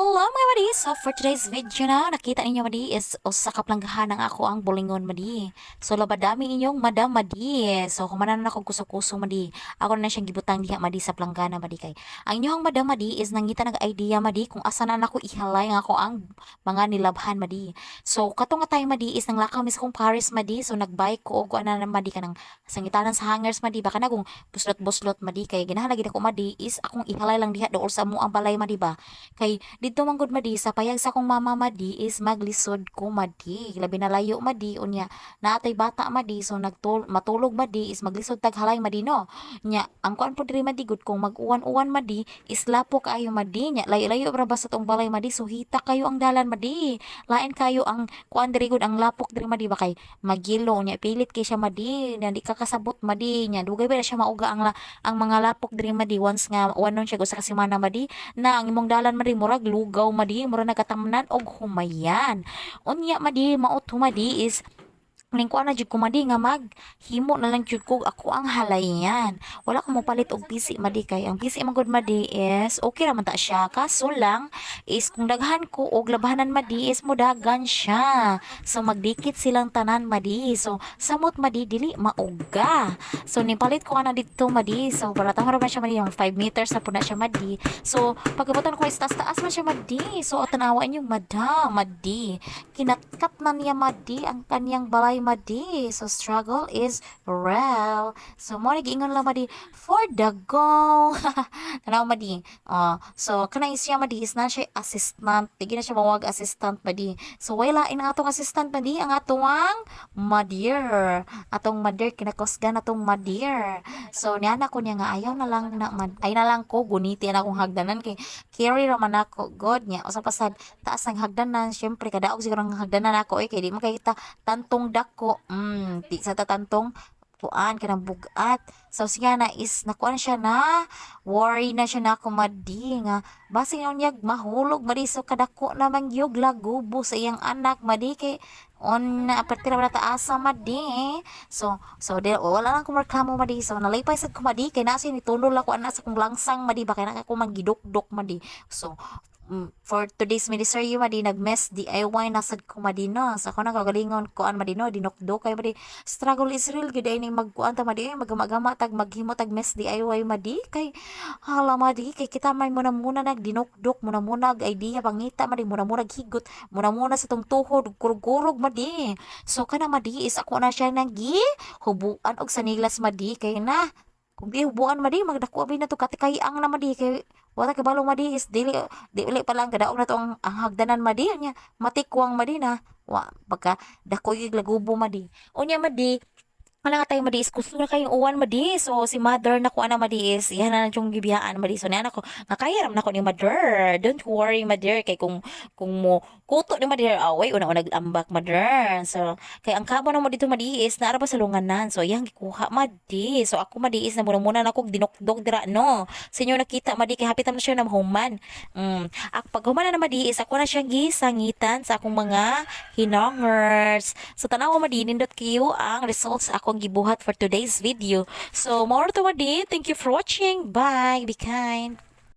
Hello mga madi! So for today's video na, nakita ninyo madi is usa ka planggahan ng ako ang bulingon madi. So labadami inyong madam madi. So kumanan na akong kuso-kuso madi. Ako na siyang gibutang diha madi sa planggana madi kay. Ang inyong madam madi is nangita nag idea madi kung asa na nako ihalay nga ako ang mga nilabhan madi. So katong nga time madi is nanglakaw mis kong Paris madi. So nagbike ko og ana na madi kanang sangitanan sa hangers madi baka na kung buslot-buslot madi kay ginahala gid ako madi is akong ihalay lang diha dool sa mo ang balay madi ba. Kay dito man gud madi sa payag sa akong mama madi is maglisod ko madi. Labi na layo madi unya naatay bata madi so matulog madi is maglisod tag halay madi no. Nya ang kuan pod diri madi gud kung mag-uwan-uwan madi is lapo kaayo madi nya layo-layo ra ba sa tong balay madi so hita kayo ang dalan madi. Lain kayo ang kuan diri gud ang lapok diri madi ba kay magilo nya pilit kay siya madi na di ka kasabot madi nya dugay ba na siya mauga ang mga lapok diri madi once nga wanon siya usa ka semana madi na ang imong dalan madi murag lugaw madi murag nagatamnan og humayan unya madi maot humadi is lingkuan na jud ko madi nga maghimo na lang jud ko ako ang halayan. Wala ko mopalit og PC madi kay ang PC man gud madi is okay ra man ta siya kaso lang is kung daghan ko og labanan madi is modagan siya. So magdikit silang tanan madi. So samot madi dili mauga. So nipalit ko ana dito madi. So para tama ra siya madi yung 5 meters sa puna siya madi. So pagkabutan ko is taas-taas man siya madi. So tanawa niyo madam madi. Kinatkat na niya madi ang kaniyang balay madi. So struggle is real. So mo giingon lang madi for the go. Tanaw madi. So kana siya madi is na siya assistant. Digi na siya mawag assistant madi. So wala in atong assistant madi ang atong mother. Atong mother kinakosgan atong mother. So niya na ko niya nga ayaw na lang ay na lang ko guniti na akong hagdanan kay carry ra man ako god niya. Usa pasad taas ng hagdanan syempre kadaog siguro ang hagdanan ako kay di makita tantong dako di sa tatantong kuan kanang bugat so siya na is nakuan siya na worry na siya na ako madi nga basi niya mahulog madi so kadako na mangyog lagubo sa iyang anak madi kay on na apatira na taasa madi de wala lang ko reklamo madi so nalaypay sad ko madi kay nasi ni tunol ako ana sa kong langsang madi ba kay na ako magidok-dok madi so for today's ministeryo madi nag-mess DIY nasad ko madi no sa ako kagalingon ko an madi no dinokdo kay madi struggle is real gid ay ning magkuan ta madi magama tag maghimo tag mess DIY madi kay hala madi kay kita may muna nagdinokdok muna idea pangita madi muna higot muna sa tong tuhod kurog-kurog madi so kana madi is ako na siya nagi hubuan og sanilas madi kay na kung di hubuan madi magdako abi na to katikayang na madi kay wala ka balong madi is dili pa lang kadaog na to ang hagdanan madi nya matikwang madi na pagka dako yung lagubo madi unya madi wala nga tayo madi is gusto na kayong uwan madi so si mother na ko ana madi is yan na yung gibiyaan madi so niya ko nakayaram na ko ni mother don't worry mother kay kung mo kuto ni mother away una nagambak mother so kay ang kamo na mo dito madi is naara pa sa lunganan so yang gikuha madi so ako madi is na muna na ako dinokdok dira no sinyo nakita madi kay hapitan na siya na mahuman ako pag human na madi is ako na siya gisangitan sa akong mga hinongers so tanaw madi nindot kayo ang results akong gibuhat for today's video. So, more to madi. Thank you for watching. Bye. Be kind.